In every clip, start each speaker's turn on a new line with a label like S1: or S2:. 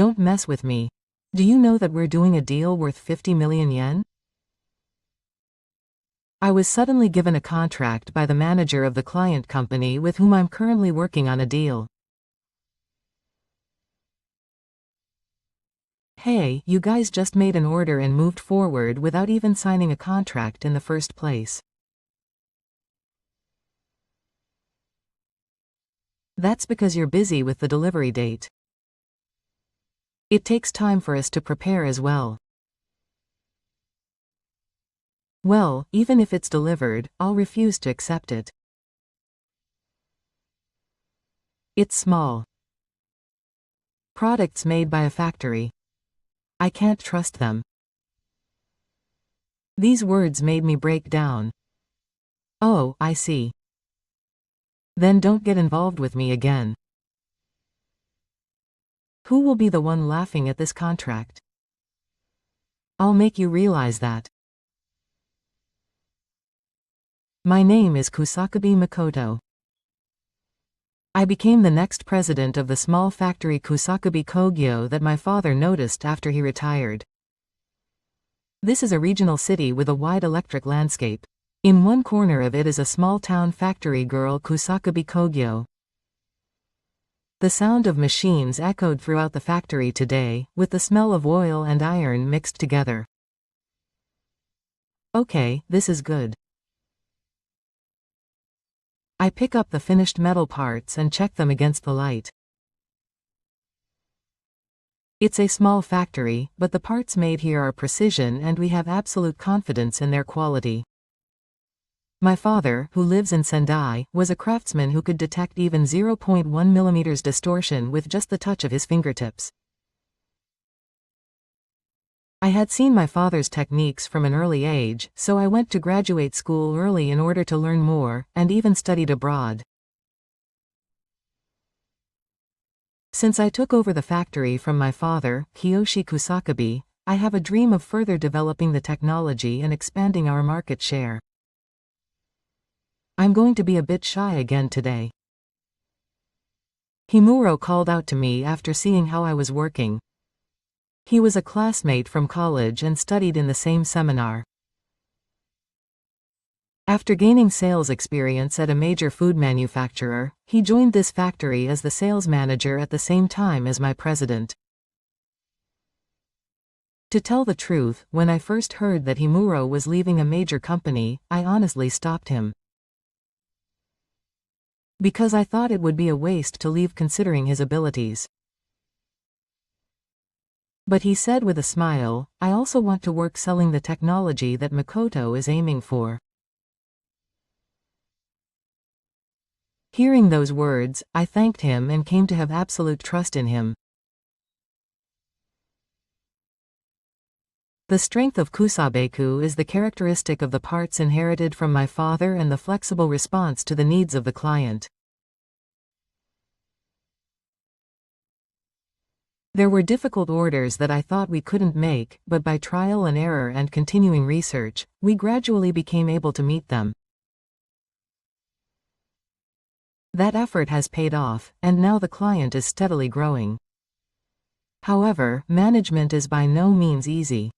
S1: Don't mess with me. Do you know that we're doing a deal worth 50 million yen? I was suddenly given a contract by the manager of the client company with whom I'm currently working on a deal. Hey, you guys just made an order and moved forward without even signing a contract in the first place. That's because you're busy with the delivery date. It takes time for us to prepare as well. Well, even if it's delivered, I'll refuse to accept it. It's small. Products made by a factory. I can't trust them. These words made me break down. Oh, I see. Then don't get involved with me again. Who will be the one laughing at this contract? I'll make you realize that. My name is Kusakabe Makoto. I became the next president of the small factory Kusakabe Kogyo that my father noticed after he retired. This is a regional city with a wide electric landscape. In one corner of it is a small-town factory girl Kusakabe Kogyo. The sound of machines echoed throughout the factory today, with the smell of oil and iron mixed together. Okay, this is good. I pick up the finished metal parts and check them against the light. It's a small factory, but the parts made here are precision and we have absolute confidence in their quality. My father, who lives in Sendai, was a craftsman who could detect even 0.1 mm distortion with just the touch of his fingertips. I had seen my father's techniques from an early age, so I went to graduate school early in order to learn more, and even studied abroad. Since I took over the factory from my father, Kiyoshi Kusakabe, I have a dream of further developing the technology and expanding our market share. I'm going to be a bit shy again today. Himuro called out to me after seeing how I was working. He was a classmate from college and studied in the same seminar. After gaining sales experience at a major food manufacturer, he joined this factory as the sales manager at the same time as my president. To tell the truth, when I first heard that Himuro was leaving a major company, I honestly stopped him. Because I thought it would be a waste to leave considering his abilities. But he said with a smile, I also want to work selling the technology that Makoto is aiming for. Hearing those words, I thanked him and came to have absolute trust in him. The strength of Kusabeku is the characteristic of the parts inherited from my father and the flexible response to the needs of the client. There were difficult orders that I thought we couldn't make, but by trial and error and continuing research, we gradually became able to meet them. That effort has paid off, and now the client is steadily growing. However, management is by no means easy.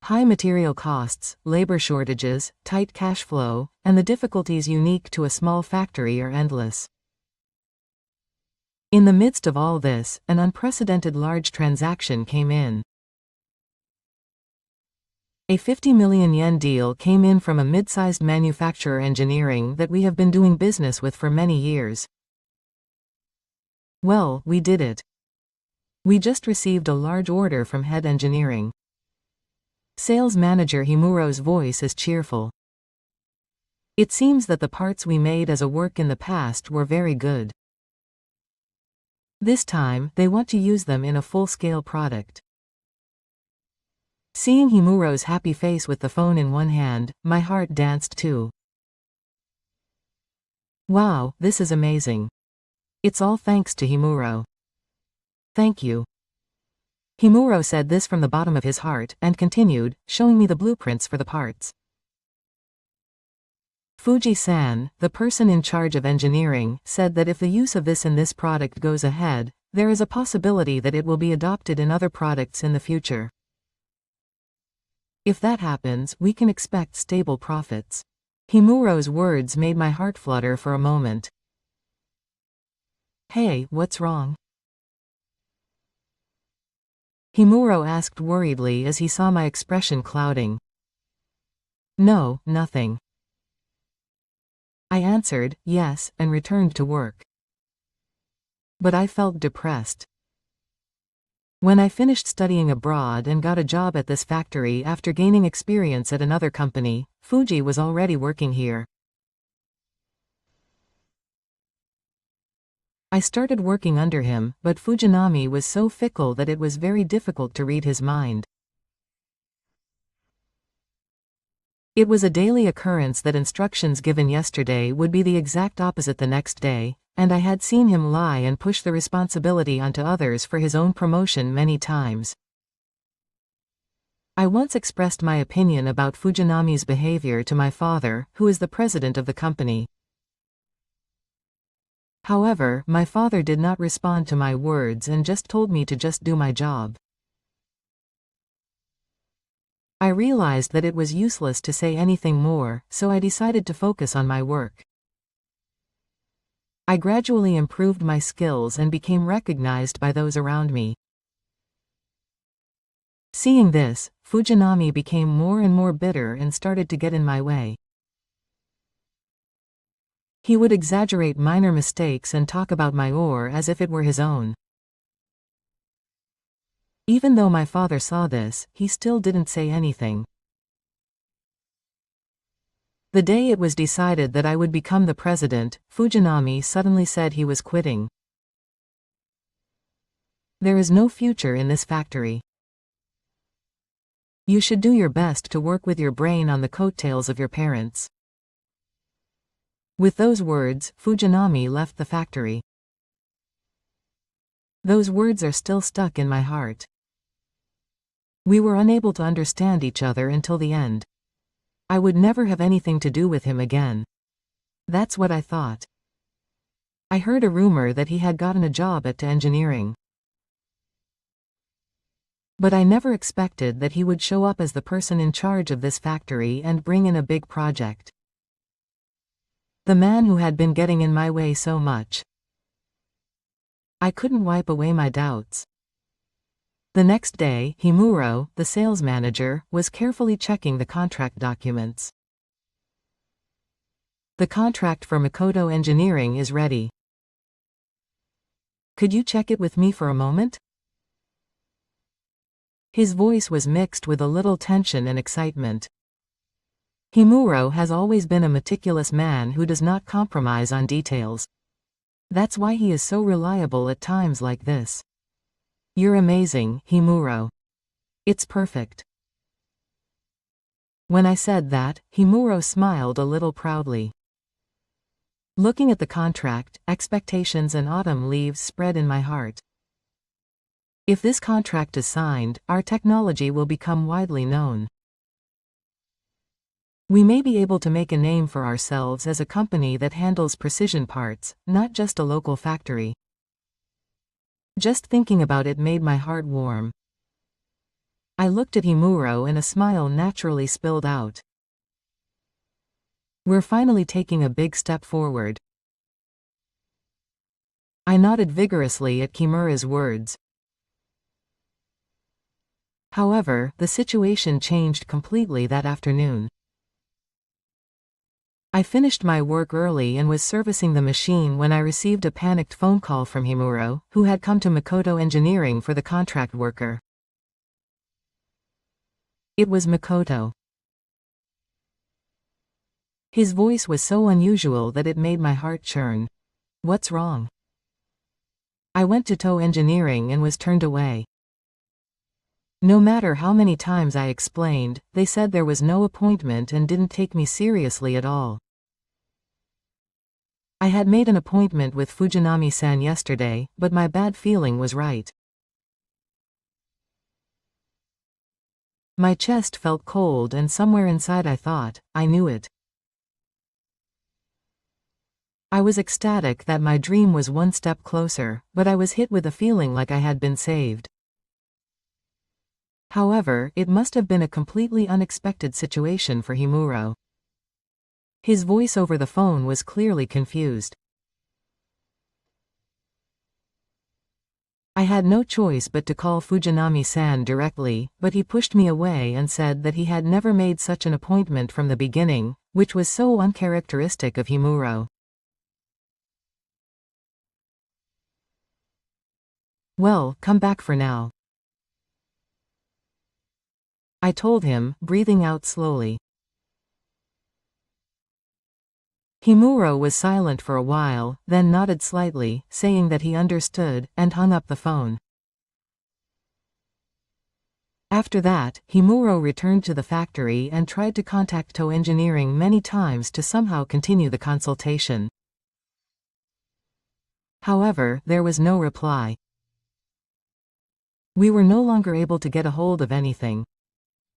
S1: High material costs, labor shortages, tight cash flow, and the difficulties unique to a small factory are endless. In the midst of all this, an unprecedented large transaction came in. A 50 million yen deal came in from a mid-sized manufacturer engineering that we have been doing business with for many years. Well, we did it. We just received a large order from head engineering. Sales manager Himuro's voice is cheerful. It seems that the parts we made as a work in the past were very good. This time, they want to use them in a full-scale product. Seeing Himuro's happy face with the phone in one hand, my heart danced too. Wow, this is amazing. It's all thanks to Himuro. Thank you. Himuro said this from the bottom of his heart and continued, showing me the blueprints for the parts. Fuji-san, the person in charge of engineering, said that if the use of this in this product goes ahead, There is a possibility that it will be adopted in other products in the future. If that happens, we can expect stable profits. Himuro's words made my heart flutter for a moment. Hey, what's wrong? Himuro asked worriedly as he saw my expression clouding. No, nothing. I answered, yes, and returned to work. But I felt depressed. When I finished studying abroad and got a job at this factory after gaining experience at another company, Fuji was already working here. I started working under him, but Fujinami was so fickle that it was very difficult to read his mind. It was a daily occurrence that instructions given yesterday would be the exact opposite the next day, and I had seen him lie and push the responsibility onto others for his own promotion many times. I once expressed my opinion about Fujinami's behavior to my father, who is the president of the company. However, my father did not respond to my words and just told me to just do my job. I realized that it was useless to say anything more, so I decided to focus on my work. I gradually improved my skills and became recognized by those around me. Seeing this, Fujinami became more and more bitter and started to get in my way. He would exaggerate minor mistakes and talk about my ore as if it were his own. Even though my father saw this, he still didn't say anything. The day it was decided that I would become the president, Fujinami suddenly said he was quitting. There is no future in this factory. You should do your best to work with your brain on the coattails of your parents. With those words, Fujinami left the factory. Those words are still stuck in my heart. We were unable to understand each other until the end. I would never have anything to do with him again. That's what I thought. I heard a rumor that he had gotten a job at engineering. But I never expected that he would show up as the person in charge of this factory and bring in a big project. The man who had been getting in my way so much. I couldn't wipe away my doubts. The next day, Himuro, the sales manager, was carefully checking the contract documents. The contract for Makoto Engineering is ready. Could you check it with me for a moment? His voice was mixed with a little tension and excitement. Himuro has always been a meticulous man who does not compromise on details. That's why he is so reliable at times like this. You're amazing, Himuro. It's perfect. When I said that, Himuro smiled a little proudly. Looking at the contract, expectations and autumn leaves spread in my heart. If this contract is signed, our technology will become widely known. We may be able to make a name for ourselves as a company that handles precision parts, not just a local factory. Just thinking about it made my heart warm. I looked at Himuro and a smile naturally spilled out. We're finally taking a big step forward. I nodded vigorously at Kimura's words. However, the situation changed completely that afternoon. I finished my work early and was servicing the machine when I received a panicked phone call from Himuro, who had come to Makoto Engineering for the contract worker. It was Makoto. His voice was so unusual that it made my heart churn. What's wrong? I went to TO Engineering and was turned away. No matter how many times I explained, they said there was no appointment and didn't take me seriously at all. I had made an appointment with Fujinami-san yesterday, but my bad feeling was right. My chest felt cold and somewhere inside I thought, I knew it. I was ecstatic that my dream was one step closer, but I was hit with a feeling like I had been saved. However, it must have been a completely unexpected situation for Himuro. His voice over the phone was clearly confused. I had no choice but to call Fujinami-san directly, but he pushed me away and said that he had never made such an appointment from the beginning, which was so uncharacteristic of Himuro. Well, come back for now, I told him, breathing out slowly. Himuro was silent for a while, then nodded slightly, saying that he understood, and hung up the phone. After that, Himuro returned to the factory and tried to contact TO Engineering many times to somehow continue the consultation. However, there was no reply. We were no longer able to get a hold of anything.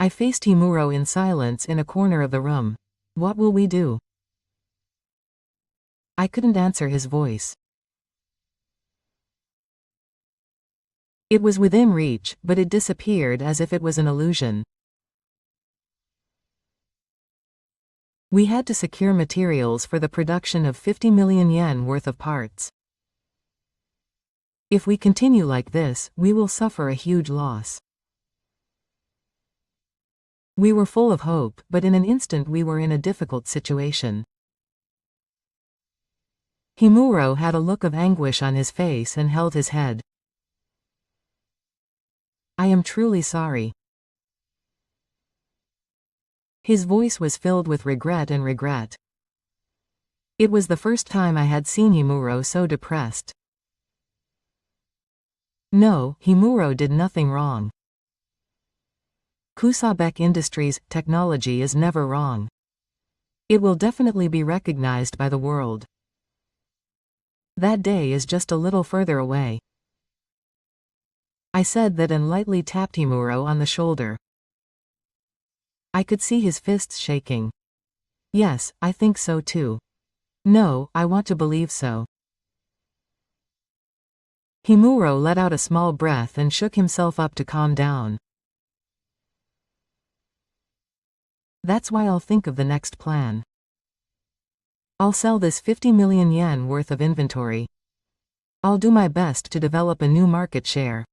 S1: I faced Himuro in silence in a corner of the room. What will we do? I couldn't answer his voice. It was within reach, but it disappeared as if it was an illusion. We had to secure materials for the production of 50 million yen worth of parts. If we continue like this, we will suffer a huge loss. We were full of hope, but in an instant we were in a difficult situation. Himuro had a look of anguish on his face and held his head. I am truly sorry. His voice was filled with regret and regret. It was the first time I had seen Himuro so depressed. No, Himuro did nothing wrong. Kusabek Industries' technology is never wrong. It will definitely be recognized by the world. That day is just a little further away. I said that and lightly tapped Himuro on the shoulder. I could see his fists shaking. Yes, I think so too. No, I want to believe so. Himuro let out a small breath and shook himself up to calm down. That's why I'll think of the next plan. I'll sell this 50 million yen worth of inventory. I'll do my best to develop a new market share.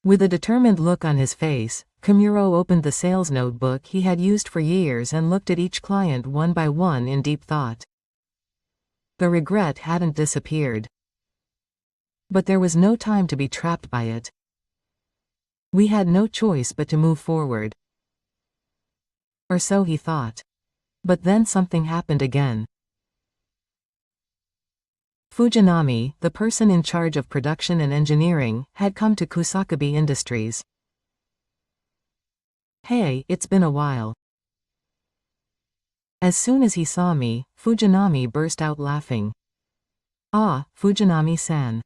S1: With a determined look on his face, Kimuro opened the sales notebook he had used for years and looked at each client one by one in deep thought. The regret hadn't disappeared. But there was no time to be trapped by it. We had no choice but to move forward. Or so he thought. But then something happened again. Fujinami, the person in charge of production and engineering, had come to Kusakabe Industries. Hey, it's been a while. As soon as he saw me, Fujinami burst out laughing. Ah, Fujinami-san.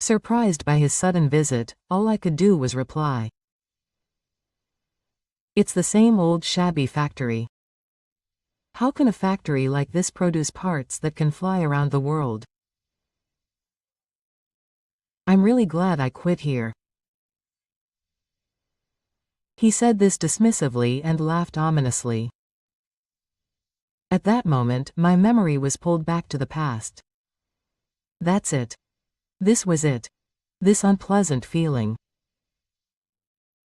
S1: Surprised by his sudden visit, all I could do was reply. It's the same old shabby factory. How can a factory like this produce parts that can fly around the world? I'm really glad I quit here. He said this dismissively and laughed ominously. At that moment, my memory was pulled back to the past. That's it. This was it. This unpleasant feeling.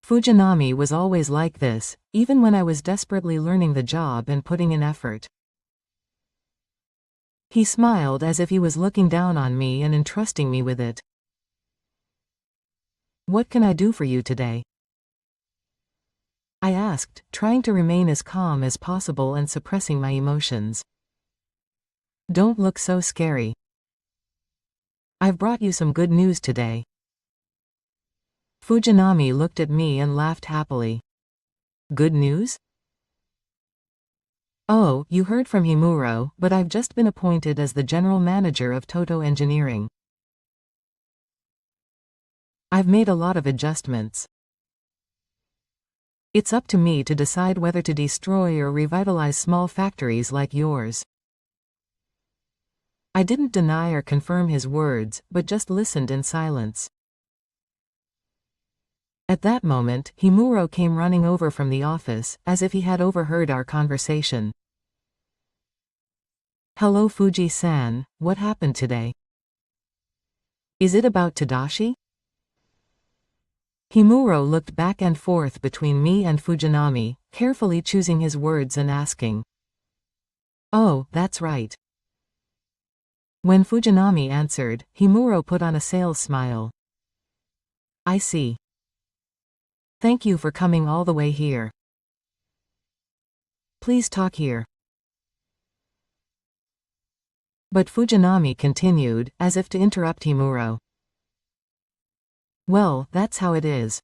S1: Fujinami was always like this, even when I was desperately learning the job and putting in effort. He smiled as if he was looking down on me and entrusting me with it. What can I do for you today? I asked, trying to remain as calm as possible and suppressing my emotions. Don't look so scary. I've brought you some good news today. Fujinami looked at me and laughed happily. Good news? Oh, you heard from Himuro, but I've just been appointed as the general manager of TOTO Engineering. I've made a lot of adjustments. It's up to me to decide whether to destroy or revitalize small factories like yours. I didn't deny or confirm his words, but just listened in silence. At that moment, Himuro came running over from the office, as if he had overheard our conversation. Hello Fuji-san, what happened today? Is it about Tadashi? Himuro looked back and forth between me and Fujinami, carefully choosing his words and asking. Oh, that's right. When Fujinami answered, Himuro put on a sales smile. I see. Thank you for coming all the way here. Please talk here. But Fujinami continued, as if to interrupt Himuro. Well, that's how it is.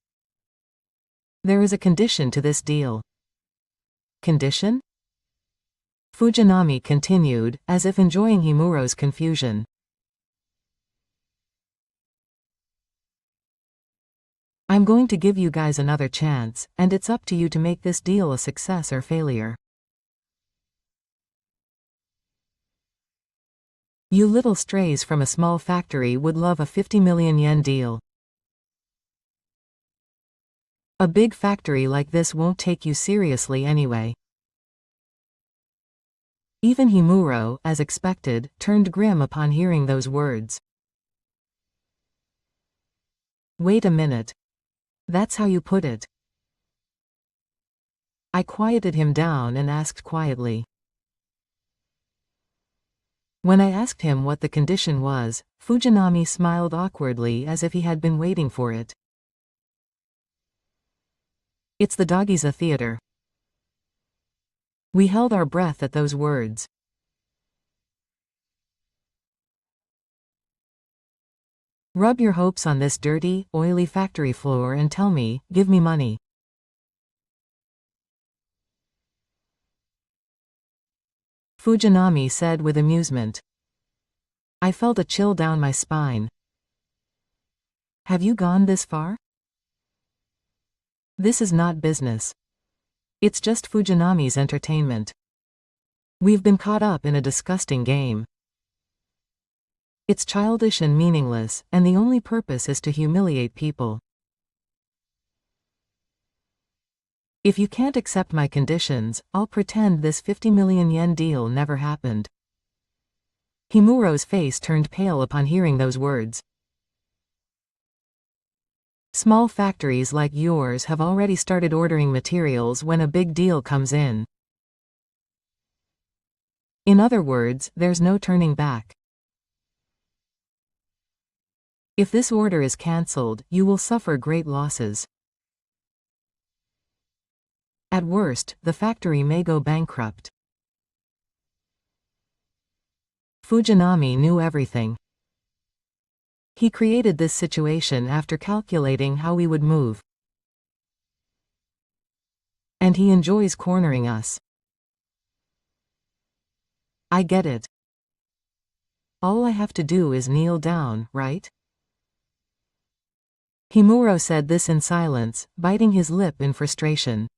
S1: There is a condition to this deal. Condition? Fujinami continued, as if enjoying Himuro's confusion. I'm going to give you guys another chance, and it's up to you to make this deal a success or failure. You little strays from a small factory would love a 50 million yen deal. A big factory like this won't take you seriously anyway. Even Himuro, as expected, turned grim upon hearing those words. Wait a minute. That's how you put it. I quieted him down and asked quietly. When I asked him what the condition was, Fujinami smiled awkwardly as if he had been waiting for it. It's the Dagiza Theater. We held our breath at those words. Rub your hopes on this dirty, oily factory floor and tell me, give me money. Fujinami said with amusement. I felt a chill down my spine. Have you gone this far? This is not business. It's just Fujinami's entertainment. We've been caught up in a disgusting game. It's childish and meaningless, and the only purpose is to humiliate people. If you can't accept my conditions, I'll pretend this 50 million yen deal never happened. Himuro's face turned pale upon hearing those words. Small factories like yours have already started ordering materials when a big deal comes in. In other words, there's no turning back. If this order is cancelled, you will suffer great losses. At worst, the factory may go bankrupt. Fujinami knew everything. He created this situation after calculating how we would move. And he enjoys cornering us. I get it. All I have to do is kneel down, right? Himuro said this in silence, biting his lip in frustration.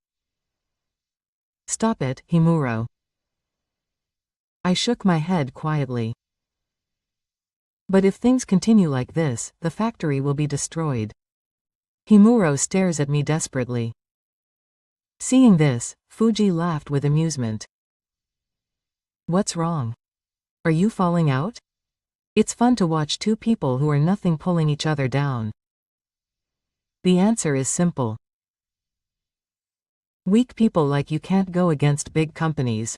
S1: Stop it, Himuro. I shook my head quietly. But if things continue like this, the factory will be destroyed. Himuro stares at me desperately. Seeing this, Fuji laughed with amusement. What's wrong? Are you falling out? It's fun to watch two people who are nothing pulling each other down. The answer is simple. Weak people like you can't go against big companies.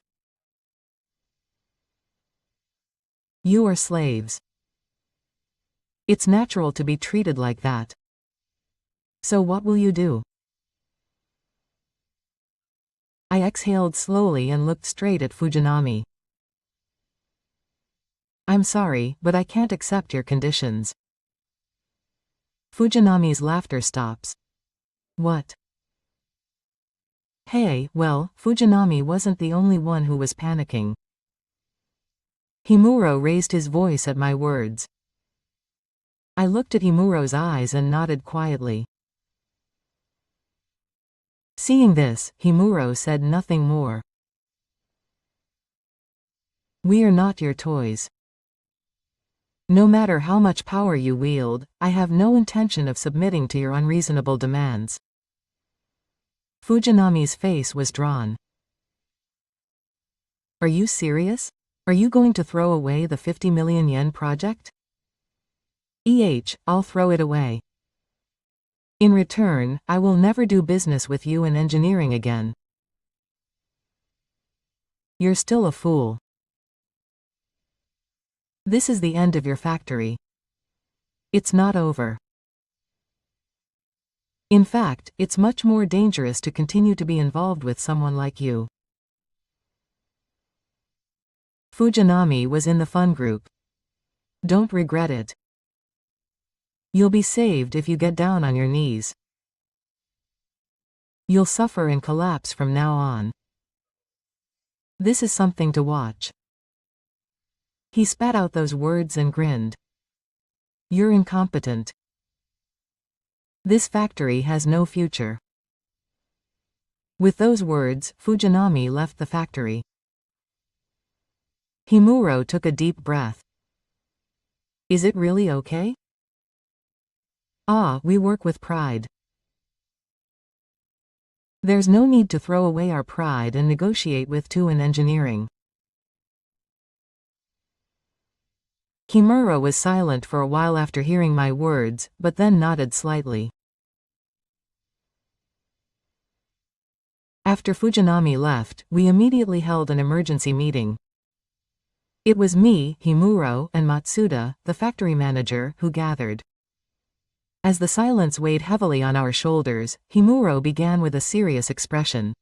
S1: You are slaves. It's natural to be treated like that. So what will you do? I exhaled slowly and looked straight at Fujinami. I'm sorry, but I can't accept your conditions. Fujinami's laughter stops. What? Hey, well, Fujinami wasn't the only one who was panicking. Himuro raised his voice at my words. I looked at Himuro's eyes and nodded quietly. Seeing this, Himuro said nothing more. We are not your toys. No matter how much power you wield, I have no intention of submitting to your unreasonable demands. Fujinami's face was drawn. Are you serious? Are you going to throw away the 50 million yen project? I'll throw it away. In return, I will never do business with you in engineering again. You're still a fool. This is the end of your factory. It's not over. In fact, it's much more dangerous to continue to be involved with someone like you. Fujinami was in the fun group. Don't regret it. You'll be saved if you get down on your knees. You'll suffer and collapse from now on. This is something to watch. He spat out those words and grinned. You're incompetent. This factory has no future. With those words, Fujinami left the factory. Himuro took a deep breath. Is it really okay? We work with pride. There's no need to throw away our pride and negotiate with two in engineering. Himuro was silent for a while after hearing my words, but then nodded slightly. After Fujinami left, we immediately held an emergency meeting. It was me, Himuro, and Matsuda, the factory manager, who gathered. As the silence weighed heavily on our shoulders, Himuro began with a serious expression.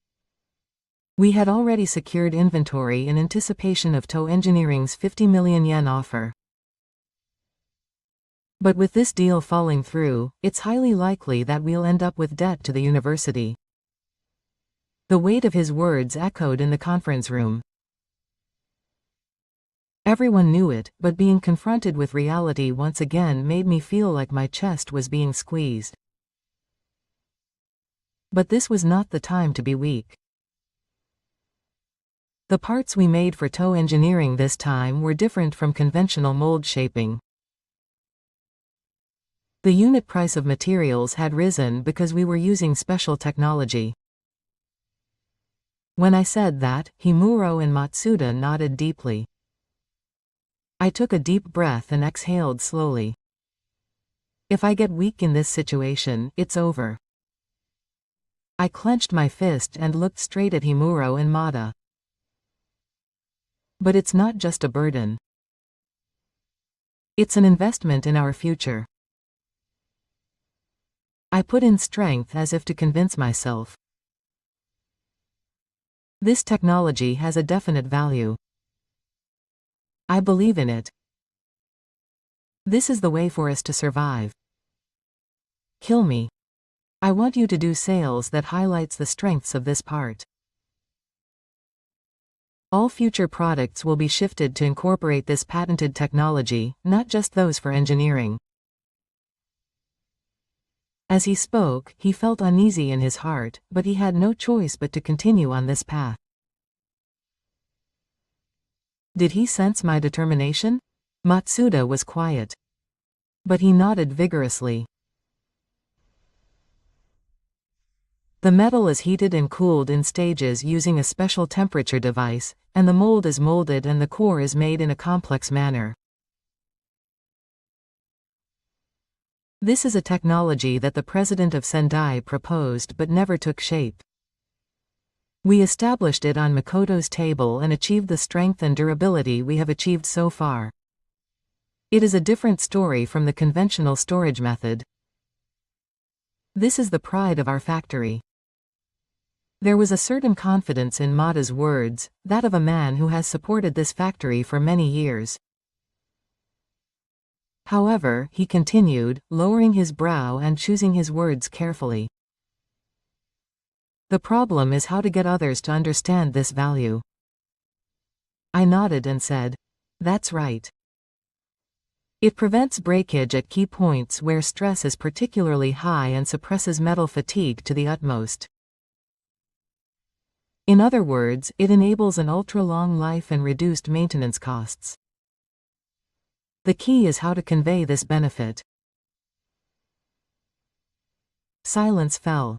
S1: We had already secured inventory in anticipation of TO Engineering's 50 million yen offer. But with this deal falling through, it's highly likely that we'll end up with debt to the university. The weight of his words echoed in the conference room. Everyone knew it, but being confronted with reality once again made me feel like my chest was being squeezed. But this was not the time to be weak. The parts we made for TO Engineering this time were different from conventional mold shaping. The unit price of materials had risen because we were using special technology. When I said that, Himuro and Matsuda nodded deeply. I took a deep breath and exhaled slowly. If I get weak in this situation, it's over. I clenched my fist and looked straight at Himuro and Mata. But it's not just a burden. It's an investment in our future. I put in strength as if to convince myself. This technology has a definite value. I believe in it. This is the way for us to survive. Kill me. I want you to do sales that highlights the strengths of this part. All future products will be shifted to incorporate this patented technology, not just those for engineering. As he spoke, he felt uneasy in his heart, but he had no choice but to continue on this path. Did he sense my determination? Matsuda was quiet. But he nodded vigorously. The metal is heated and cooled in stages using a special temperature device, and the mold is molded and the core is made in a complex manner. This is a technology that the president of Sendai proposed but never took shape. We established it on Makoto's table and achieved the strength and durability we have achieved so far. It is a different story from the conventional storage method. This is the pride of our factory. There was a certain confidence in Mata's words, that of a man who has supported this factory for many years. However, he continued, lowering his brow and choosing his words carefully. The problem is how to get others to understand this value. I nodded and said, "That's right. It prevents breakage at key points where stress is particularly high and suppresses metal fatigue to the utmost. In other words, it enables an ultra-long life and reduced maintenance costs. The key is how to convey this benefit. Silence fell.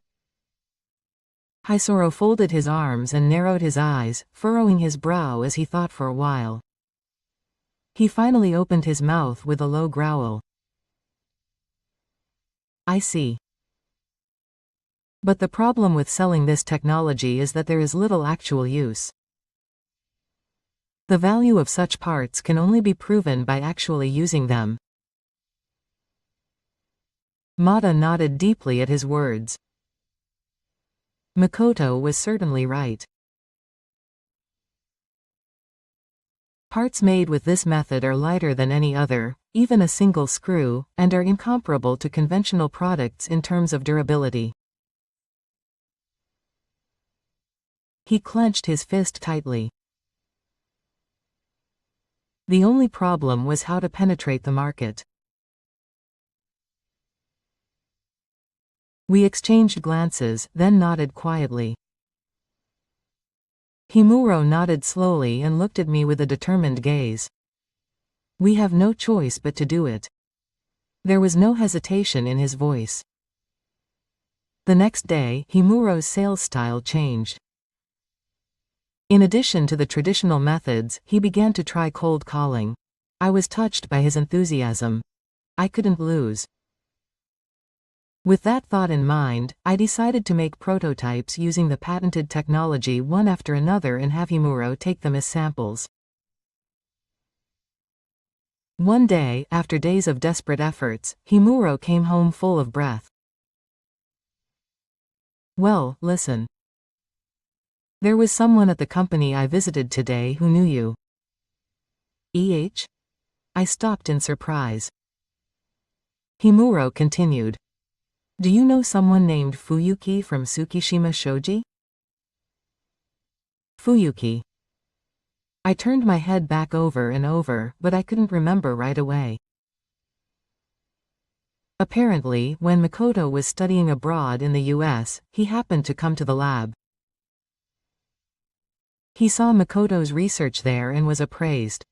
S1: Hisoro folded his arms and narrowed his eyes, furrowing his brow as he thought for a while. He finally opened his mouth with a low growl. I see. But the problem with selling this technology is that there is little actual use. The value of such parts can only be proven by actually using them. Mata nodded deeply at his words. Makoto was certainly right. Parts made with this method are lighter than any other, even a single screw, and are incomparable to conventional products in terms of durability. He clenched his fist tightly. The only problem was how to penetrate the market. We exchanged glances, then nodded quietly. Himuro nodded slowly and looked at me with a determined gaze. We have no choice but to do it. There was no hesitation in his voice. The next day, Himuro's sales style changed. In addition to the traditional methods, he began to try cold calling. I was touched by his enthusiasm. I couldn't lose. With that thought in mind, I decided to make prototypes using the patented technology one after another and have Himuro take them as samples. One day, after days of desperate efforts, Himuro came home full of breath. Well, listen. There was someone at the company I visited today who knew you. I stopped in surprise. Himuro continued. Do you know someone named Fuyuki from Tsukishima Shoji? Fuyuki. I turned my head back over and over, but I couldn't remember right away. Apparently, when Makoto was studying abroad in the US, he happened to come to the lab. He saw Makoto's research there and was appraised.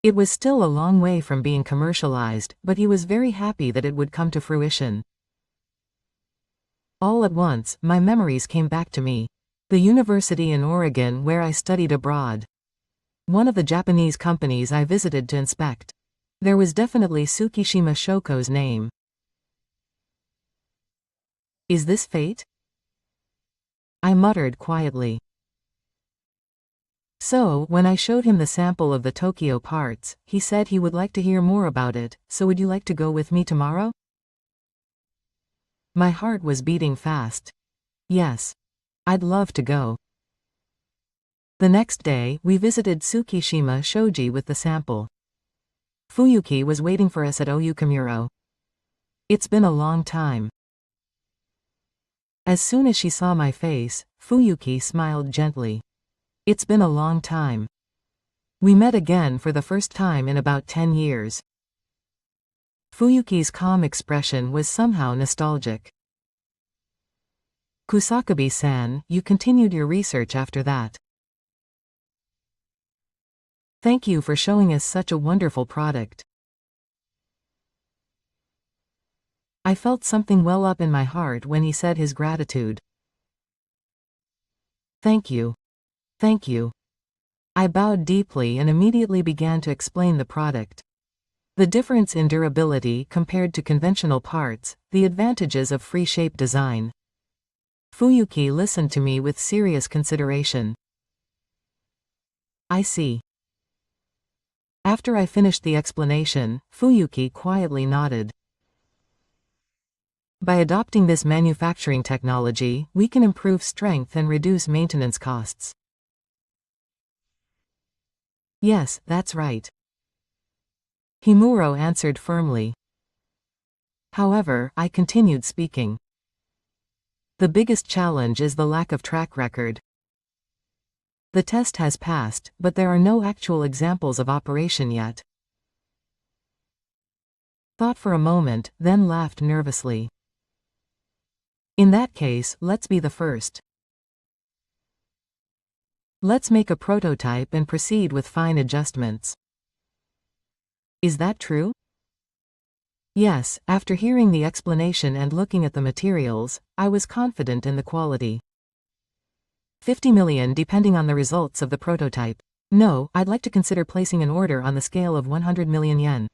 S1: It was still a long way from being commercialized, but he was very happy that it would come to fruition. All at once, my memories came back to me. The university in Oregon where I studied abroad. One of the Japanese companies I visited to inspect. There was definitely Tsukishima Shoko's name. Is this fate? I muttered quietly. So, when I showed him the sample of the Tokyo parts, he said he would like to hear more about it, so would you like to go with me tomorrow? My heart was beating fast. Yes. I'd love to go. The next day, we visited Tsukishima Shoji with the sample. Fuyuki was waiting for us at Oyukamuro. It's been a long time. As soon as she saw my face, Fuyuki smiled gently. It's been a long time. We met again for the first time in about 10 years. Fuyuki's calm expression was somehow nostalgic. Kusakabe-san, you continued your research after that. Thank you for showing us such a wonderful product. I felt something well up in my heart when he said his gratitude. Thank you. Thank you. I bowed deeply and immediately began to explain the product. The difference in durability compared to conventional parts, the advantages of free shape design. Fuyuki listened to me with serious consideration. I see. After I finished the explanation, Fuyuki quietly nodded. By adopting this manufacturing technology, we can improve strength and reduce maintenance costs. Yes, that's right. Himuro answered firmly. However, I continued speaking. The biggest challenge is the lack of track record. The test has passed, but there are no actual examples of operation yet. Thought for a moment, then laughed nervously. In that case, let's be the first. Let's make a prototype and proceed with fine adjustments. Is that true? Yes, after hearing the explanation and looking at the materials, I was confident in the quality. 50 million depending on the results of the prototype. No, I'd like to consider placing an order on the scale of 100 million yen.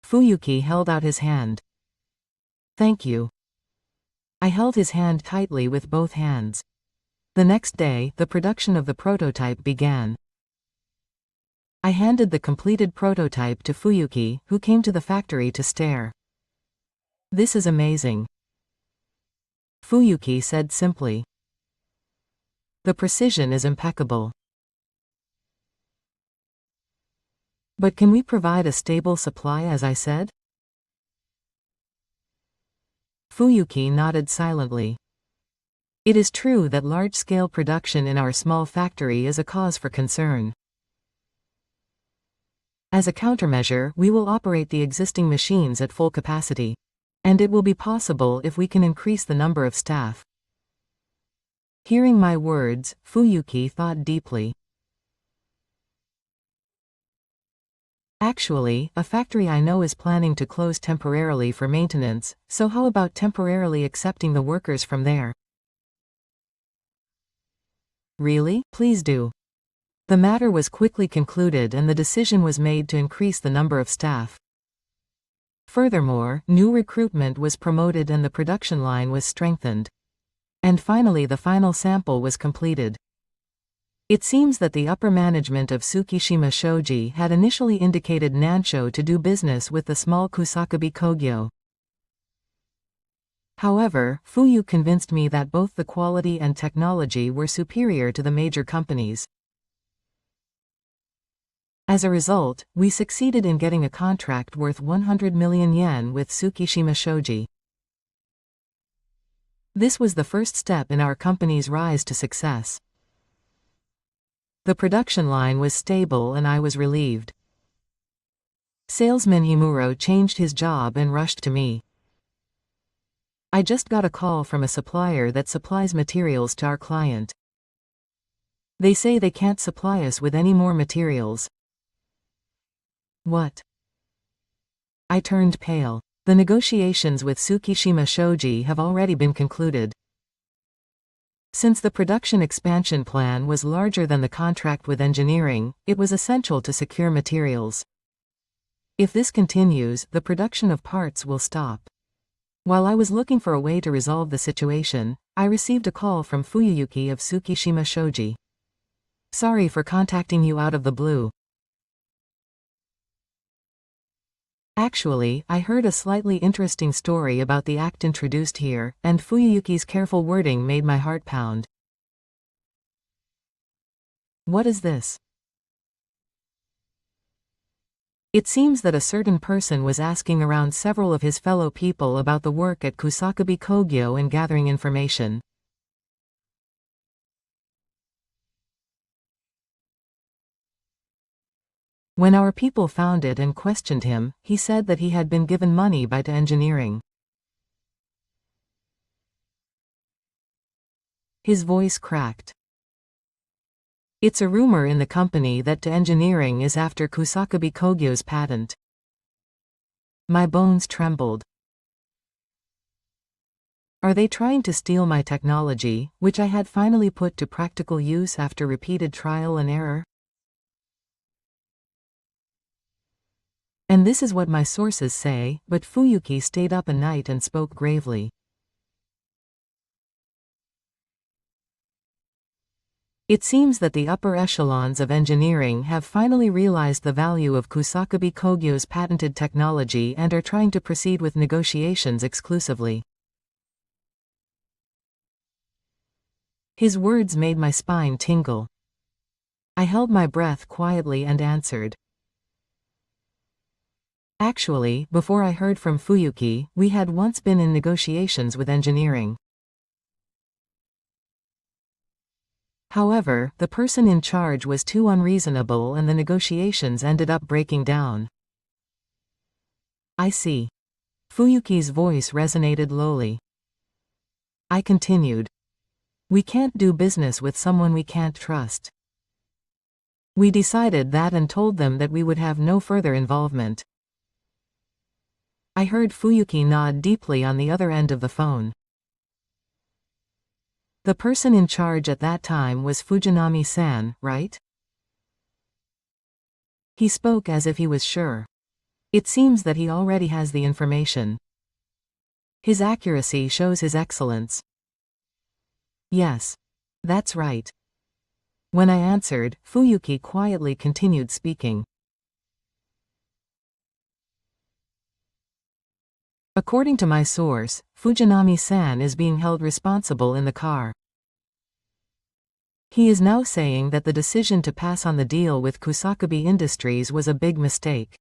S1: Fuyuki held out his hand. Thank you. I held his hand tightly with both hands. The next day, the production of the prototype began. I handed the completed prototype to Fuyuki, who came to the factory to stare. This is amazing, Fuyuki said simply. The precision is impeccable. But can we provide a stable supply as I said? Fuyuki nodded silently. It is true that large-scale production in our small factory is a cause for concern. As a countermeasure, we will operate the existing machines at full capacity. And it will be possible if we can increase the number of staff. Hearing my words, Fuyuki thought deeply. Actually, a factory I know is planning to close temporarily for maintenance, so how about temporarily accepting the workers from there? Really? Please do. The matter was quickly concluded and the decision was made to increase the number of staff. Furthermore, new recruitment was promoted and the production line was strengthened. And finally the final sample was completed. It seems that the upper management of Tsukishima Shoji had initially indicated Nansho to do business with the small Kusakabe Kogyo. However, Fuyu convinced me that both the quality and technology were superior to the major companies. As a result, we succeeded in getting a contract worth 100 million yen with Tsukishima Shoji. This was the first step in our company's rise to success. The production line was stable and I was relieved. Salesman Himuro changed his job and rushed to me. I just got a call from a supplier that supplies materials to our client. They say they can't supply us with any more materials. What? I turned pale. The negotiations with Tsukishima Shoji have already been concluded. Since the production expansion plan was larger than the contract with engineering, it was essential to secure materials. If this continues, the production of parts will stop. While I was looking for a way to resolve the situation, I received a call from Fuyuki of Tsukishima Shoji. Sorry for contacting you out of the blue. Actually, I heard a slightly interesting story about the act introduced here, and Fuyuki's careful wording made my heart pound. What is this? It seems that a certain person was asking around several of his fellow people about the work at Kusakabe Kogyo and gathering information. When our people found it and questioned him, he said that he had been given money by to engineering. His voice cracked. It's a rumor in the company that to engineering is after Kusakabe Kogyo's patent. My bones trembled. Are they trying to steal my technology, which I had finally put to practical use after repeated trial and error? And this is what my sources say, but Fuyuki stayed up a night and spoke gravely. It seems that the upper echelons of engineering have finally realized the value of Kusakabe Kogyo's patented technology and are trying to proceed with negotiations exclusively. His words made my spine tingle. I held my breath quietly and answered. Actually, before I heard from Fuyuki, we had once been in negotiations with engineering. However, the person in charge was too unreasonable and the negotiations ended up breaking down. I see. Fuyuki's voice resonated lowly. I continued. We can't do business with someone we can't trust. We decided that and told them that we would have no further involvement. I heard Fuyuki nod deeply on the other end of the phone. The person in charge at that time was Fujinami-san, right? He spoke as if he was sure. It seems that he already has the information. His accuracy shows his excellence. Yes. That's right. When I answered, Fuyuki quietly continued speaking. According to my source, Fujinami-san is being held responsible in the car. He is now saying that the decision to pass on the deal with Kusakubi Industries was a big mistake.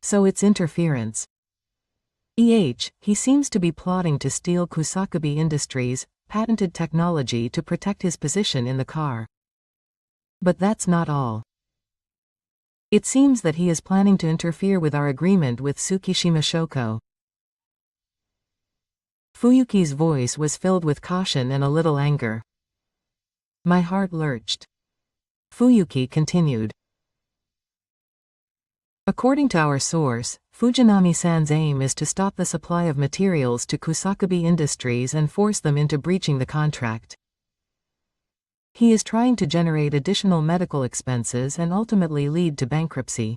S1: So it's interference. He seems to be plotting to steal Kusakubi Industries' patented technology to protect his position in the car. But that's not all. It seems that he is planning to interfere with our agreement with Tsukishima Shoko. Fuyuki's voice was filled with caution and a little anger. My heart lurched. Fuyuki continued. According to our source, Fujinami-san's aim is to stop the supply of materials to Kusakubi Industries and force them into breaching the contract. He is trying to generate additional medical expenses and ultimately lead to bankruptcy.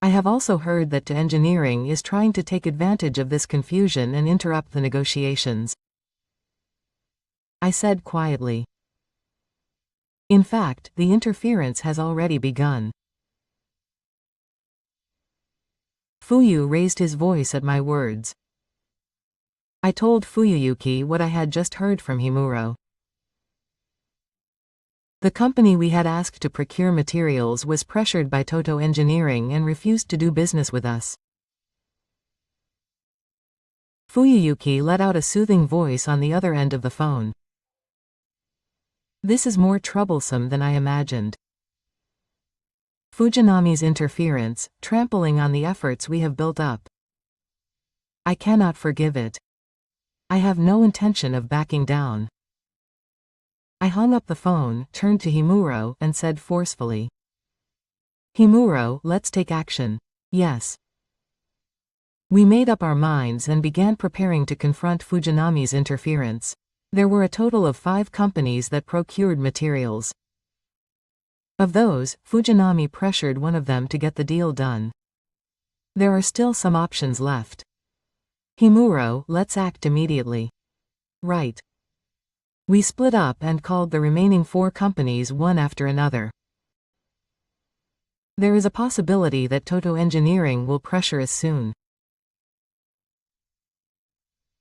S1: I have also heard that TO Engineering is trying to take advantage of this confusion and interrupt the negotiations. I said quietly. In fact, the interference has already begun. Fuyu raised his voice at my words. I told Fuyuki what I had just heard from Himuro. The company we had asked to procure materials was pressured by TO Engineering and refused to do business with us. Fuyuki let out a soothing voice on the other end of the phone. This is more troublesome than I imagined. Fujinami's interference, trampling on the efforts we have built up. I cannot forgive it. I have no intention of backing down. I hung up the phone, turned to Himuro, and said forcefully. Himuro, let's take action. Yes. We made up our minds and began preparing to confront Fujinami's interference. There were a total of 5 companies that procured materials. Of those, Fujinami pressured one of them to get the deal done. There are still some options left. Himuro, let's act immediately. Right. We split up and called the remaining 4 companies one after another. There is a possibility that TO Engineering will pressure us soon.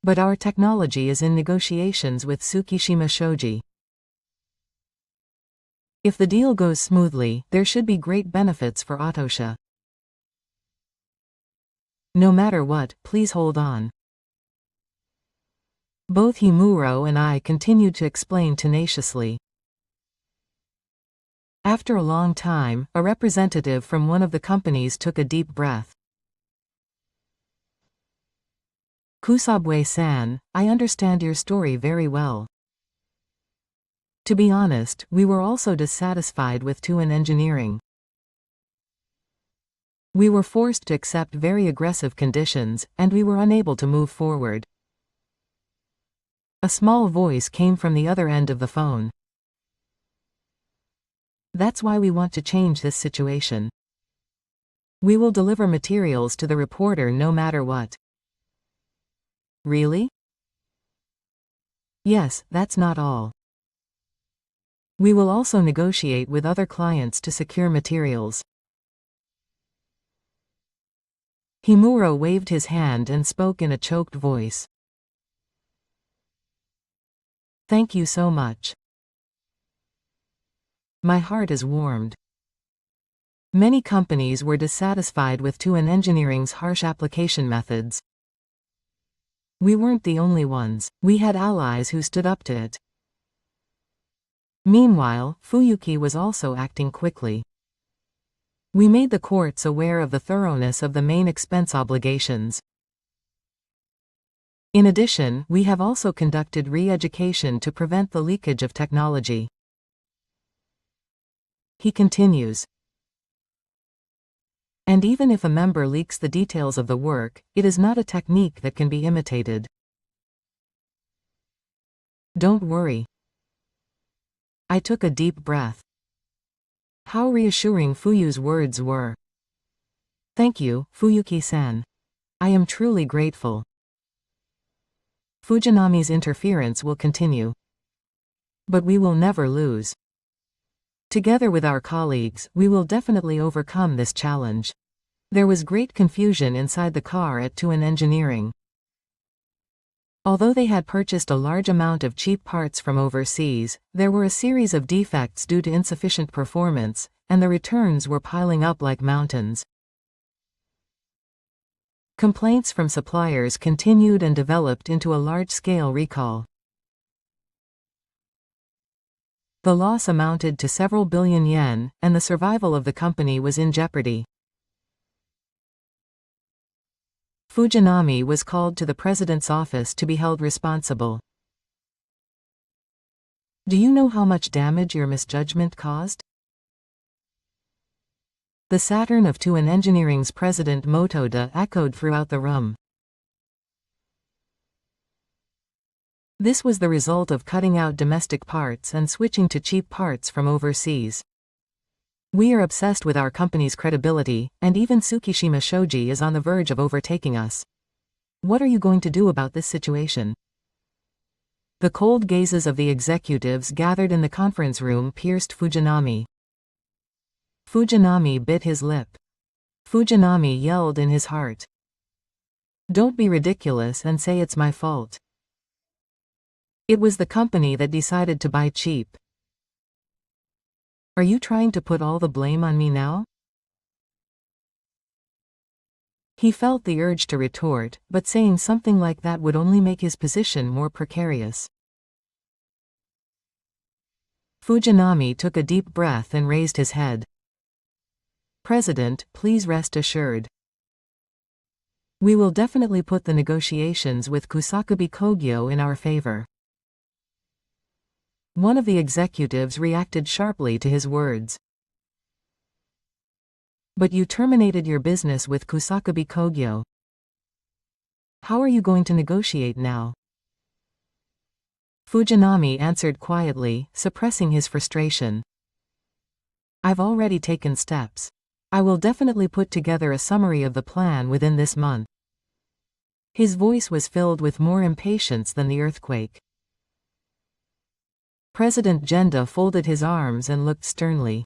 S1: But our technology is in negotiations with Tsukishima Shoji. If the deal goes smoothly, there should be great benefits for Autosha. No matter what, please hold on. Both Himuro and I continued to explain tenaciously. After a long time, a representative from one of the companies took a deep breath. Kusabue-san, I understand your story very well. To be honest, we were also dissatisfied with TO Engineering. We were forced to accept very aggressive conditions, and we were unable to move forward. A small voice came from the other end of the phone. That's why we want to change this situation. We will deliver materials to the reporter no matter what. Really? Yes, that's not all. We will also negotiate with other clients to secure materials. Himuro waved his hand and spoke in a choked voice. Thank you so much. My heart is warmed. Many companies were dissatisfied with TO Engineering's harsh application methods. We weren't the only ones. We had allies who stood up to it. Meanwhile, Fuyuki was also acting quickly. We made the courts aware of the thoroughness of the main expense obligations. In addition, we have also conducted re-education to prevent the leakage of technology. He continues. And even if a member leaks the details of the work, it is not a technique that can be imitated. Don't worry. I took a deep breath. How reassuring Fuyu's words were. Thank you, Fuyuki-san. I am truly grateful. Fujinami's interference will continue. But we will never lose. Together with our colleagues, we will definitely overcome this challenge. There was great confusion inside the car at Tuan Engineering. Although they had purchased a large amount of cheap parts from overseas, there were a series of defects due to insufficient performance, and the returns were piling up like mountains. Complaints from suppliers continued and developed into a large-scale recall. The loss amounted to several billion yen, and the survival of the company was in jeopardy. Fujinami was called to the president's office to be held responsible. Do you know how much damage your misjudgment caused? The Saturn of Tuan Engineering's president Motoda echoed throughout the room. This was the result of cutting out domestic parts and switching to cheap parts from overseas. We are obsessed with our company's credibility, and even Tsukishima Shoji is on the verge of overtaking us. What are you going to do about this situation? The cold gazes of the executives gathered in the conference room pierced Fujinami. Fujinami bit his lip. Fujinami yelled in his heart. Don't be ridiculous and say it's my fault. It was the company that decided to buy cheap. Are you trying to put all the blame on me now? He felt the urge to retort, but saying something like that would only make his position more precarious. Fujinami took a deep breath and raised his head. President, please rest assured. We will definitely put the negotiations with Kusakubi Kogyo in our favor. One of the executives reacted sharply to his words. But you terminated your business with Kusakubi Kogyo. How are you going to negotiate now? Fujinami answered quietly, suppressing his frustration. I've already taken steps. I will definitely put together a summary of the plan within this month. His voice was filled with more impatience than the earthquake. President Genda folded his arms and looked sternly.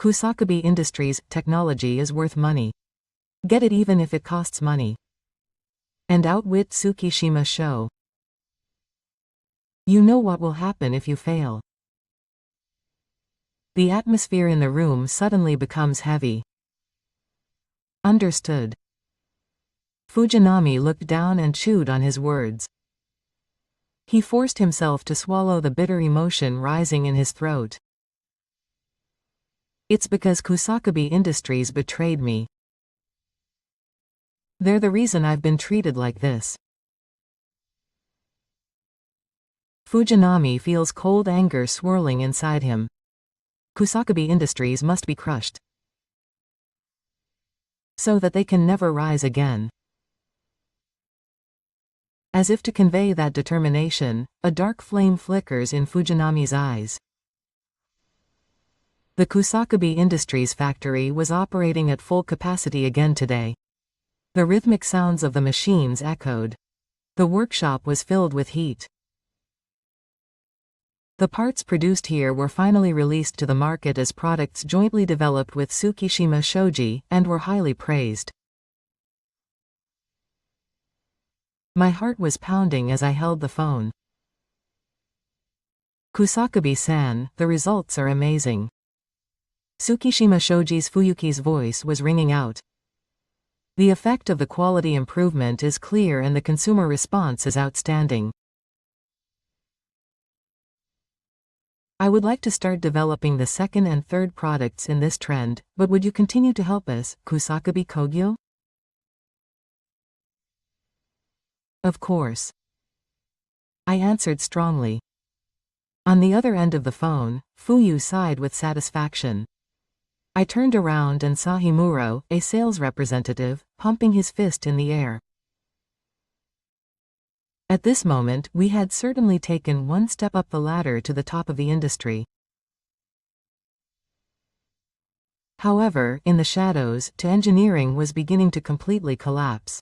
S1: Kusakubi Industries' technology is worth money. Get it even if it costs money. And outwit Tsukishima Sho. You know what will happen if you fail. The atmosphere in the room suddenly becomes heavy. Understood. Fujinami looked down and chewed on his words. He forced himself to swallow the bitter emotion rising in his throat. It's because Kusakubi Industries betrayed me. They're the reason I've been treated like this. Fujinami feels cold anger swirling inside him. Kusakubi Industries must be crushed, so that they can never rise again. As if to convey that determination, a dark flame flickers in Fujinami's eyes. The Kusakubi Industries factory was operating at full capacity again today. The rhythmic sounds of the machines echoed. The workshop was filled with heat. The parts produced here were finally released to the market as products jointly developed with Tsukishima Shoji, and were highly praised. My heart was pounding as I held the phone. Kusakubi-san, the results are amazing. Tsukishima Shoji's Fuyuki's voice was ringing out. The effect of the quality improvement is clear and the consumer response is outstanding. I would like to start developing the second and third products in this trend, but would you continue to help us, Kusakubi Kogyo? Of course. I answered strongly. On the other end of the phone, Fuyu sighed with satisfaction. I turned around and saw Himuro, a sales representative, pumping his fist in the air. At this moment, we had certainly taken one step up the ladder to the top of the industry. However, in the shadows, to engineering was beginning to completely collapse.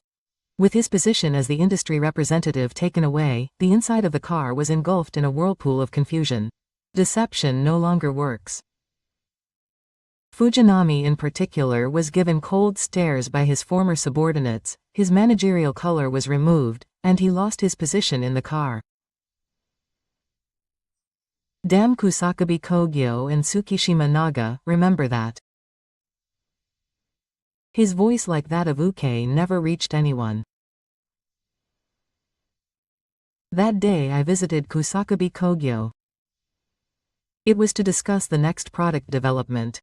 S1: With his position as the industry representative taken away, the inside of the car was engulfed in a whirlpool of confusion. Deception no longer works. Fujinami in particular was given cold stares by his former subordinates, his managerial color was removed, and he lost his position in the car. Damn Kusakubi Kogyo and Tsukishima Naga, remember that. His voice, like that of Uke, never reached anyone. That day I visited Kusakubi Kogyo. It was to discuss the next product development.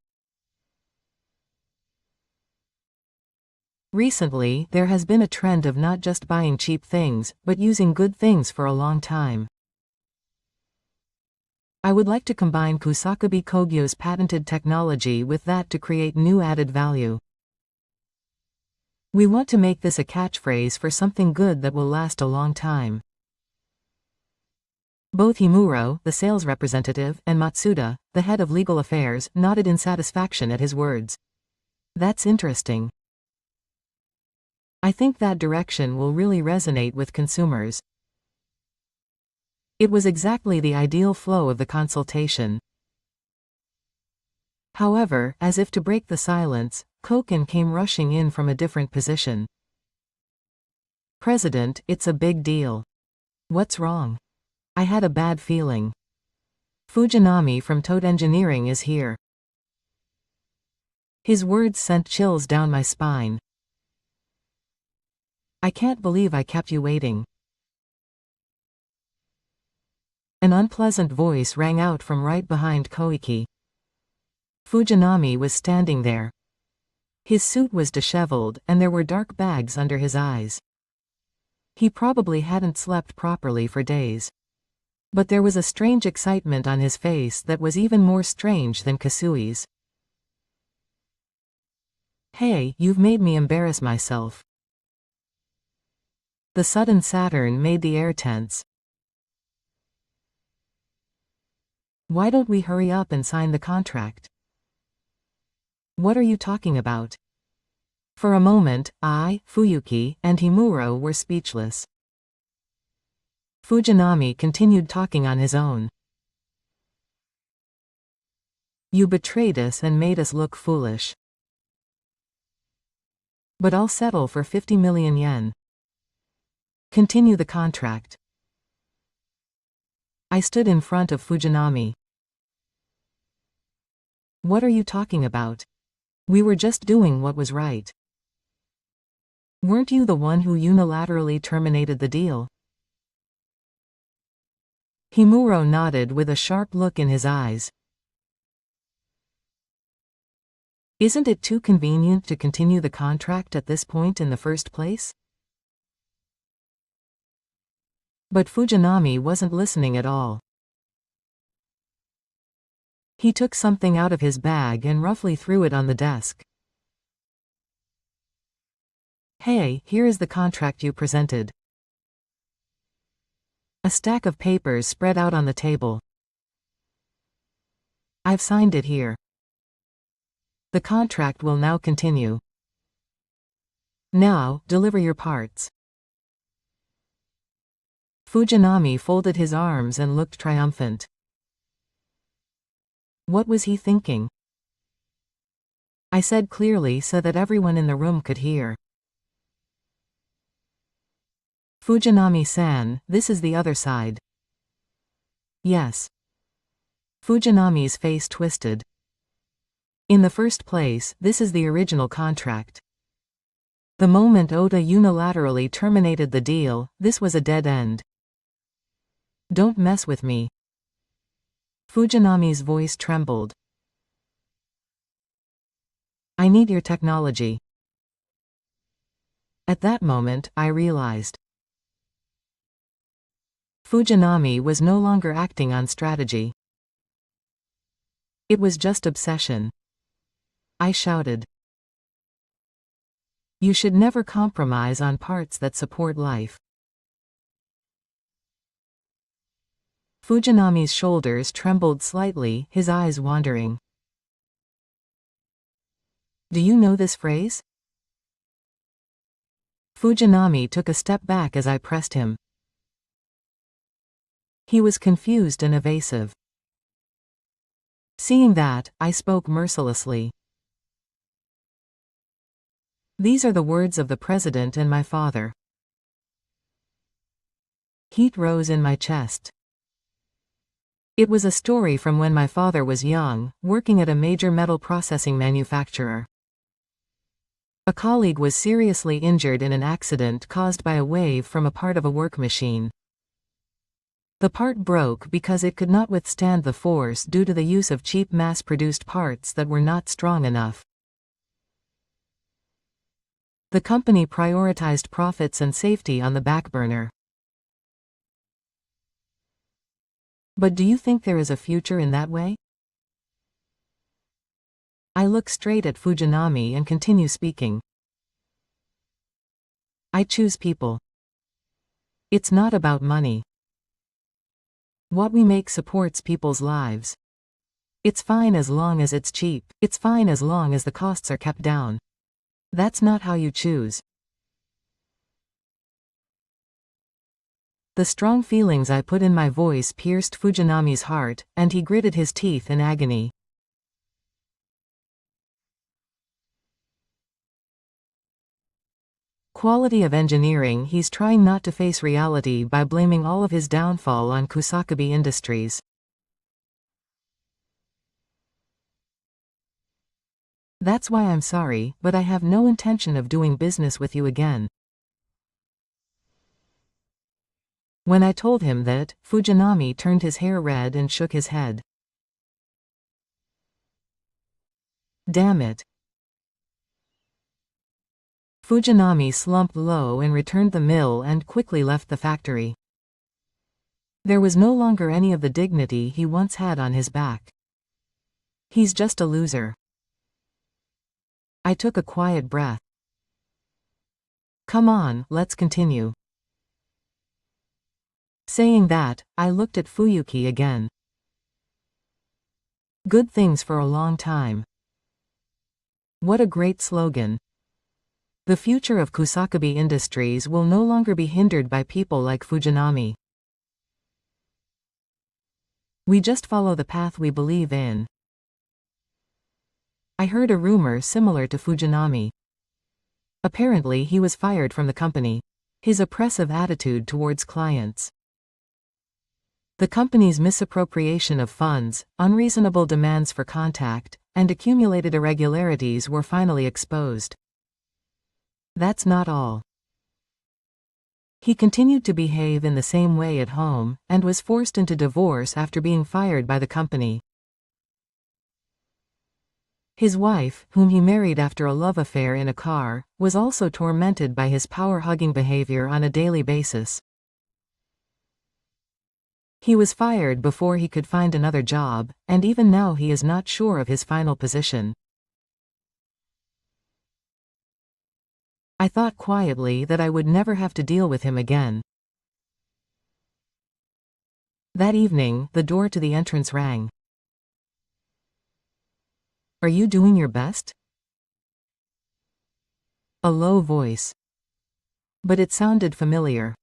S1: Recently, there has been a trend of not just buying cheap things, but using good things for a long time. I would like to combine Kusakubi Kogyo's patented technology with that to create new added value. We want to make this a catchphrase for something good that will last a long time. Both Himuro, the sales representative, and Matsuda, the head of legal affairs, nodded in satisfaction at his words. That's interesting. I think that direction will really resonate with consumers. It was exactly the ideal flow of the consultation. However, as if to break the silence, Koken came rushing in from a different position. President, it's a big deal. What's wrong? I had a bad feeling. Fujinami from Toad Engineering is here. His words sent chills down my spine. I can't believe I kept you waiting. An unpleasant voice rang out from right behind Koiki. Fujinami was standing there. His suit was disheveled, and there were dark bags under his eyes. He probably hadn't slept properly for days. But there was a strange excitement on his face that was even more strange than Kasui's. Hey, you've made me embarrass myself. The sudden Saturn made the air tense. Why don't we hurry up and sign the contract? What are you talking about? For a moment, I, Fuyuki, and Himuro were speechless. Fujinami continued talking on his own. You betrayed us and made us look foolish. But I'll settle for 50 million yen. Continue the contract. I stood in front of Fujinami. What are you talking about? We were just doing what was right. Weren't you the one who unilaterally terminated the deal? Himuro nodded with a sharp look in his eyes. Isn't it too convenient to continue the contract at this point in the first place? But Fujinami wasn't listening at all. He took something out of his bag and roughly threw it on the desk. Hey, here is the contract you presented. A stack of papers spread out on the table. I've signed it here. The contract will now continue. Now, deliver your parts. Fujinami folded his arms and looked triumphant. What was he thinking? I said clearly so that everyone in the room could hear. Fujinami-san, this is the other side. Yes. Fujinami's face twisted. In the first place, this is the original contract. The moment Oda unilaterally terminated the deal, this was a dead end. Don't mess with me. Fujinami's voice trembled. I need your technology. At that moment, I realized. Fujinami was no longer acting on strategy. It was just obsession. I shouted. You should never compromise on parts that support life. Fujinami's shoulders trembled slightly, his eyes wandering. Do you know this phrase? Fujinami took a step back as I pressed him. He was confused and evasive. Seeing that, I spoke mercilessly. These are the words of the president and my father. Heat rose in my chest. It was a story from when my father was young, working at a major metal processing manufacturer. A colleague was seriously injured in an accident caused by a wave from a part of a work machine. The part broke because it could not withstand the force due to the use of cheap mass-produced parts that were not strong enough. The company prioritized profits and safety on the back burner. But do you think there is a future in that way? I look straight at Fujinami and continue speaking. I choose people. It's not about money. What we make supports people's lives. It's fine as long as it's cheap. It's fine as long as the costs are kept down. That's not how you choose. The strong feelings I put in my voice pierced Fujinami's heart, and he gritted his teeth in agony. Quality of engineering. He's trying not to face reality by blaming all of his downfall on Kusakabe Industries. That's why I'm sorry, but I have no intention of doing business with you again. When I told him that, Fujinami turned his hair red and shook his head. Damn it. Fujinami slumped low and returned the mill and quickly left the factory. There was no longer any of the dignity he once had on his back. He's just a loser. I took a quiet breath. Come on, let's continue. Saying that, I looked at Fuyuki again. Good things for a long time. What a great slogan. The future of Kusakabe Industries will no longer be hindered by people like Fujinami. We just follow the path we believe in. I heard a rumor similar to Fujinami. Apparently he was fired from the company. His oppressive attitude towards clients. The company's misappropriation of funds, unreasonable demands for contact, and accumulated irregularities were finally exposed. That's not all. He continued to behave in the same way at home, and was forced into divorce after being fired by the company. His wife, whom he married after a love affair in a car, was also tormented by his power-hugging behavior on a daily basis. He was fired before he could find another job, and even now he is not sure of his final position. I thought quietly that I would never have to deal with him again. That evening, the door to the entrance rang. Are you doing your best? A low voice. But it sounded familiar.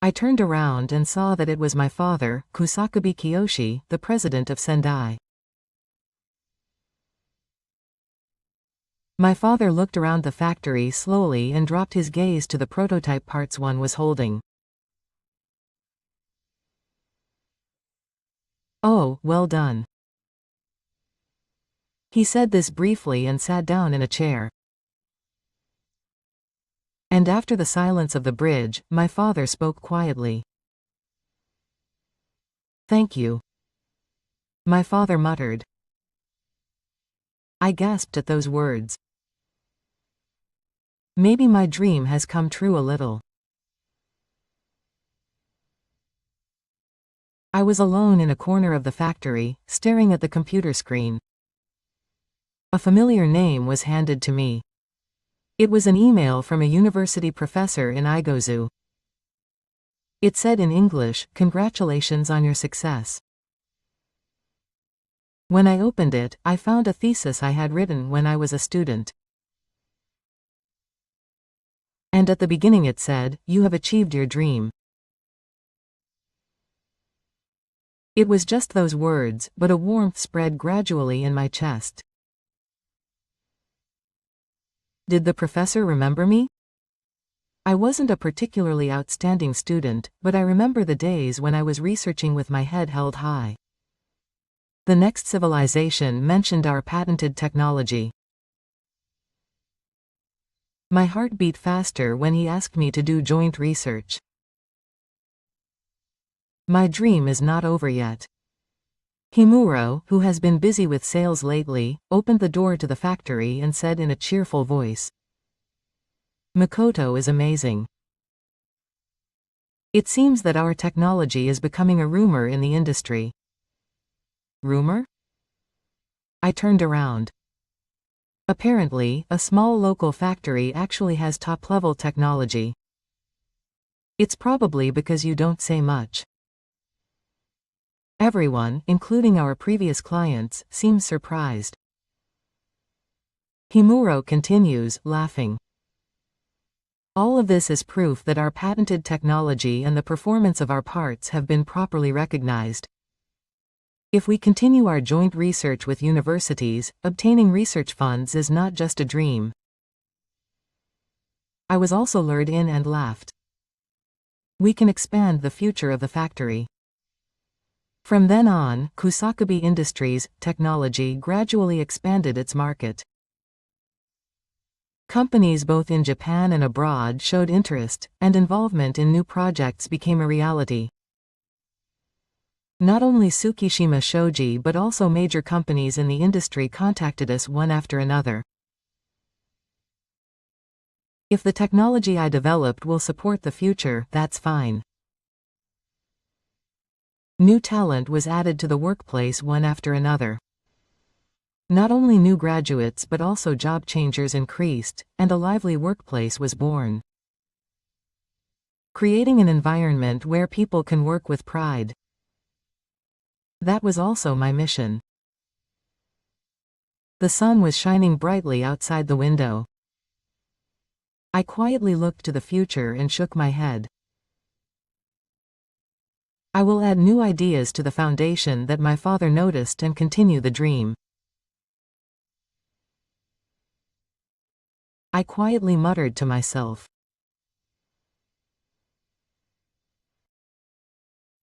S1: I turned around and saw that it was my father, Kusakabe Kiyoshi, the president of Sendai. My father looked around the factory slowly and dropped his gaze to the prototype parts one was holding. Oh, well done. He said this briefly and sat down in a chair. And after the silence of the bridge, my father spoke quietly. Thank you, my father muttered. I gasped at those words. Maybe my dream has come true a little. I was alone in a corner of the factory, staring at the computer screen. A familiar name was handed to me. It was an email from a university professor in Igozu. It said in English, "Congratulations on your success." When I opened it, I found a thesis I had written when I was a student. And at the beginning it said, "You have achieved your dream." It was just those words, but a warmth spread gradually in my chest. Did the professor remember me? I wasn't a particularly outstanding student, but I remember the days when I was researching with my head held high. The next civilization mentioned our patented technology. My heart beat faster when he asked me to do joint research. My dream is not over yet. Himuro, who has been busy with sales lately, opened the door to the factory and said in a cheerful voice, "Makoto is amazing. It seems that our technology is becoming a rumor in the industry." Rumor? I turned around. Apparently, a small local factory actually has top-level technology. It's probably because you don't say much. Everyone, including our previous clients, seems surprised. Himuro continues, laughing. All of this is proof that our patented technology and the performance of our parts have been properly recognized. If we continue our joint research with universities, obtaining research funds is not just a dream. I was also lured in and laughed. We can expand the future of the factory. From then on, Kusakubi Industries' technology gradually expanded its market. Companies both in Japan and abroad showed interest, and involvement in new projects became a reality. Not only Tsukishima Shoji but also major companies in the industry contacted us one after another. If the technology I developed will support the future, that's fine. New talent was added to the workplace one after another. Not only new graduates but also job changers increased, and a lively workplace was born. Creating an environment where people can work with pride. That was also my mission. The sun was shining brightly outside the window. I quietly looked to the future and shook my head. I will add new ideas to the foundation that my father noticed and continue the dream. I quietly muttered to myself.